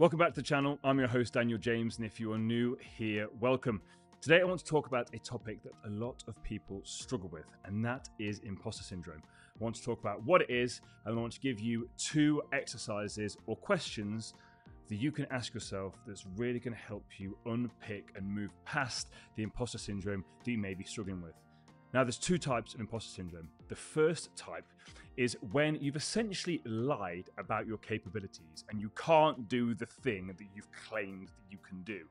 Welcome back to the channel. I'm your host, Daniel James, and if you are new here, welcome. Today I want to talk about a topic that a lot of people struggle with, and that is imposter syndrome. I want to talk about what it is, and I want to give you 2 exercises or questions that you can ask yourself that's really going to help you unpick and move past the imposter syndrome that you may be struggling with. Now, there's 2 types of imposter syndrome. The first type is when you've essentially lied about your capabilities and you can't do the thing that you've claimed that you can do.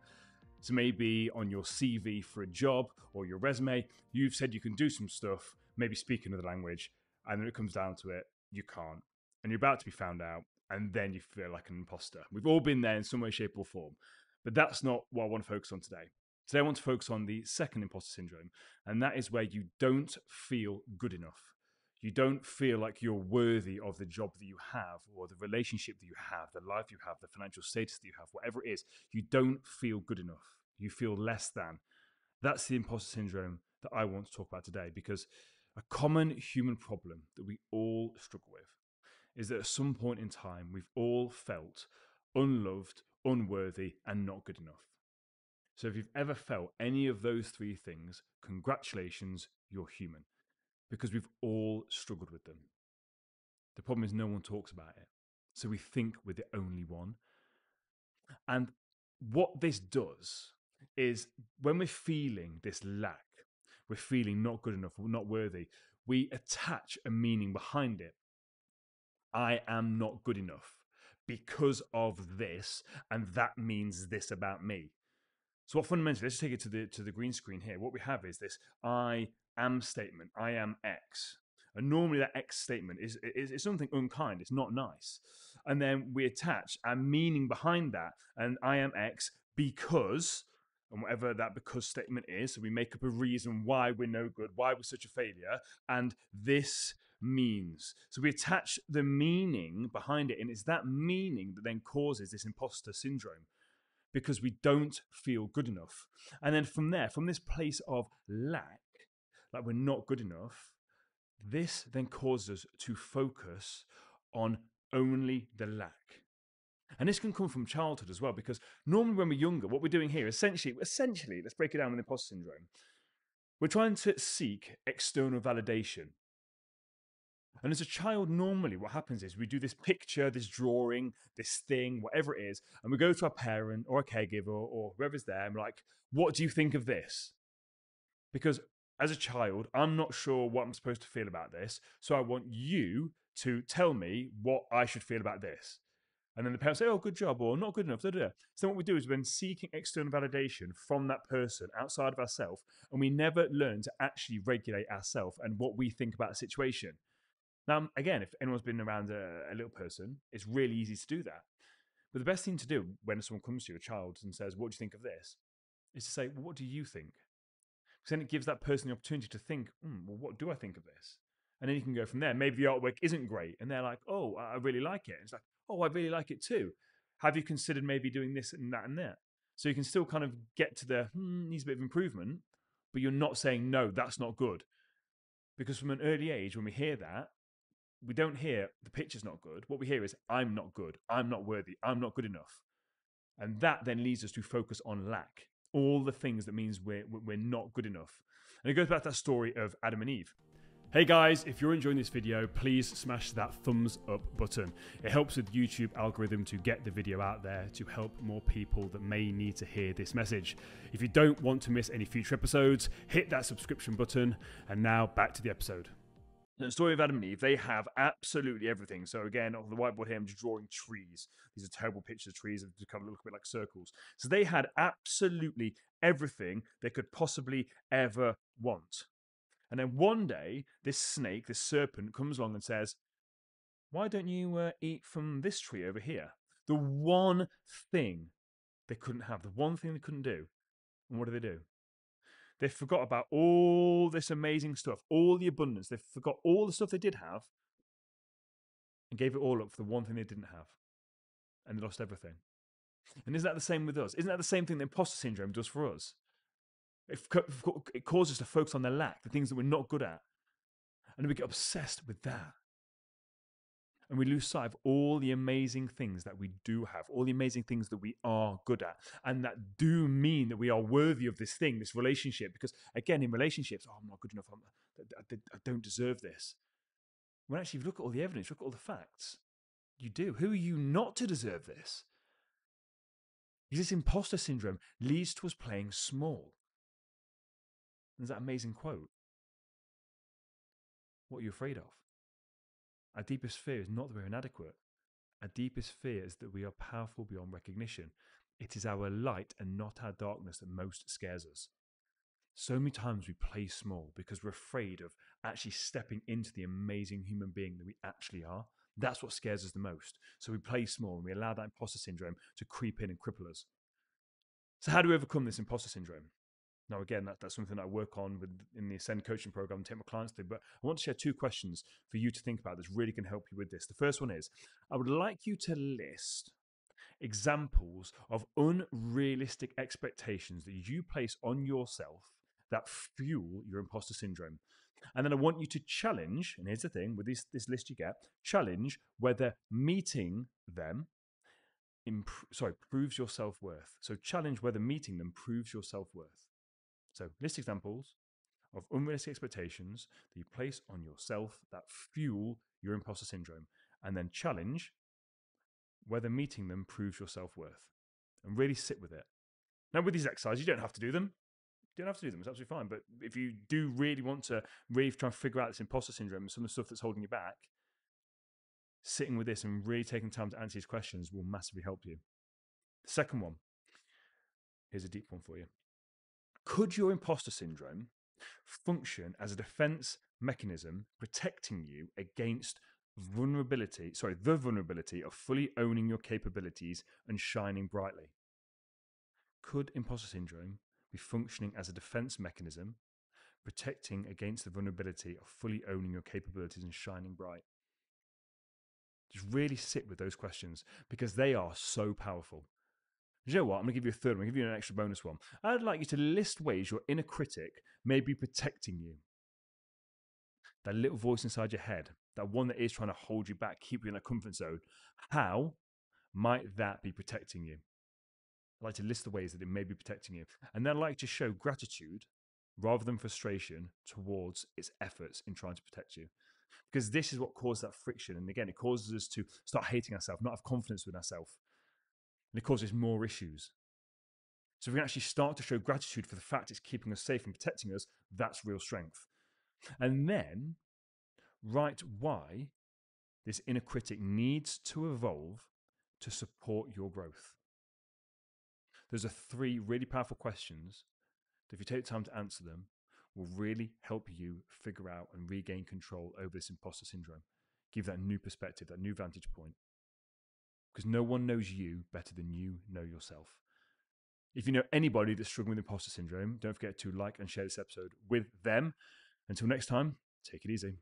So maybe on your CV for a job or your resume, you've said you can do some stuff, maybe speak another language, and then it comes down to it, you can't. And you're about to be found out, and then you feel like an imposter. We've all been there in some way, shape, or form. But that's not what I want to focus on today. Today I want to focus on the second imposter syndrome, and that is where you don't feel good enough. You don't feel like you're worthy of the job that you have, or the relationship that you have, the life you have, the financial status that you have, whatever it is. You don't feel good enough. You feel less than. That's the imposter syndrome that I want to talk about today, because a common human problem that we all struggle with is that at some point in time, we've all felt unloved, unworthy, and not good enough. So if you've ever felt any of those 3 things, congratulations, you're human, because we've all struggled with them. The problem is no one talks about it. So we think we're the only one. And what this does is when we're feeling this lack, we're feeling not good enough, we're not worthy, we attach a meaning behind it. I am not good enough because of this, and that means this about me. So what fundamentally, let's take it to the green screen here. What we have is this I am statement. I am X. And normally that X statement is something unkind. It's not nice. And then we attach a meaning behind that. And I am X because, and whatever that because statement is, so we make up a reason why we're no good, why we're such a failure. And this means. So we attach the meaning behind it. And it's that meaning that then causes this imposter syndrome, because we don't feel good enough. And then from there, from this place of lack, like we're not good enough, this then causes us to focus on only the lack. And this can come from childhood as well, because normally when we're younger, what we're doing here, essentially, let's break it down with imposter syndrome. We're trying to seek external validation. And as a child, normally what happens is we do this picture, this drawing, this thing, whatever it is, and we go to our parent or a caregiver or whoever's there, and we're like, what do you think of this? Because as a child, I'm not sure what I'm supposed to feel about this, so I want you to tell me what I should feel about this. And then the parents say, oh, good job, or not good enough. Da, da, da. So what we do is we're then seeking external validation from that person outside of ourselves, and we never learn to actually regulate ourselves and what we think about a situation. Now, again, if anyone's been around a little person, it's really easy to do that. But the best thing to do when someone comes to you, a child, and says, what do you think of this? Is to say, well, what do you think? Because then it gives that person the opportunity to think, well, what do I think of this? And then you can go from there. Maybe the artwork isn't great, and they're like, oh, I really like it. And it's like, oh, I really like it too. Have you considered maybe doing this and that and that? So you can still kind of get to the, needs a bit of improvement, but you're not saying, no, that's not good. Because from an early age, when we hear that, we don't hear the picture's not good. What we hear is I'm not good, I'm not worthy, I'm not good enough. And that then leads us to focus on lack, all the things that means we're not good enough. And it goes back to that story of Adam and Eve. Hey guys, if you're enjoying this video, please smash that thumbs up button. It helps with YouTube algorithm to get the video out there to help more people that may need to hear this message. If you don't want to miss any future episodes, hit that subscription button. And now back to the episode. The story of Adam and Eve, they have absolutely everything. So again, on the whiteboard here, I'm just drawing trees. These are terrible pictures of trees that kind of look a bit like circles. So they had absolutely everything they could possibly ever want. And then one day, this snake, this serpent, comes along and says, why don't you eat from this tree over here? The one thing they couldn't have, the one thing they couldn't do. And what do? They forgot about all this amazing stuff, all the abundance. They forgot all the stuff they did have and gave it all up for the one thing they didn't have. And they lost everything. And isn't that the same with us? Isn't that the same thing that imposter syndrome does for us? It causes us to focus on the lack, the things that we're not good at. And we get obsessed with that. And we lose sight of all the amazing things that we do have, all the amazing things that we are good at, and that do mean that we are worthy of this thing, this relationship. Because again, in relationships, oh, I'm not good enough. I don't deserve this. When actually, if you look at all the evidence, look at all the facts, you do. Who are you not to deserve this? Because this imposter syndrome leads to us playing small. There's that amazing quote. What are you afraid of? Our deepest fear is not that we're inadequate. Our deepest fear is that we are powerful beyond recognition. It is our light and not our darkness that most scares us. So many times we play small because we're afraid of actually stepping into the amazing human being that we actually are. That's what scares us the most. So we play small and we allow that imposter syndrome to creep in and cripple us. So how do we overcome this imposter syndrome? Now, again, that's something that I work on in the Ascend coaching program and take my clients through. But I want to share 2 questions for you to think about that's really can help you with this. The first one is, I would like you to list examples of unrealistic expectations that you place on yourself that fuel your imposter syndrome. And then I want you to challenge, and here's the thing with this list you get, challenge whether meeting them proves your self-worth. So challenge whether meeting them proves your self-worth. So list examples of unrealistic expectations that you place on yourself that fuel your imposter syndrome, and then challenge whether meeting them proves your self-worth, and really sit with it. Now, with these exercises, you don't have to do them. You don't have to do them. It's absolutely fine. But if you do really want to really try and figure out this imposter syndrome and some of the stuff that's holding you back, sitting with this and really taking time to answer these questions will massively help you. The second one, here's a deep one for you. Could your imposter syndrome function as a defense mechanism protecting you against the vulnerability of fully owning your capabilities and shining brightly? Could imposter syndrome be functioning as a defense mechanism protecting against the vulnerability of fully owning your capabilities and shining bright? Just really sit with those questions because they are so powerful. You know what? I'm going to give you a third one. I'm going to give you an extra bonus one. I'd like you to list ways your inner critic may be protecting you. That little voice inside your head, that one that is trying to hold you back, keep you in a comfort zone. How might that be protecting you? I'd like to list the ways that it may be protecting you. And then I'd like to show gratitude rather than frustration towards its efforts in trying to protect you. Because this is what causes that friction. And again, it causes us to start hating ourselves, not have confidence with ourselves. And it causes more issues. So if we can actually start to show gratitude for the fact it's keeping us safe and protecting us, that's real strength. And then write why this inner critic needs to evolve to support your growth. Those are 3 really powerful questions that if you take the time to answer them, will really help you figure out and regain control over this imposter syndrome. Give that new perspective, that new vantage point. Because no one knows you better than you know yourself. If you know anybody that's struggling with imposter syndrome, don't forget to like and share this episode with them. Until next time, take it easy.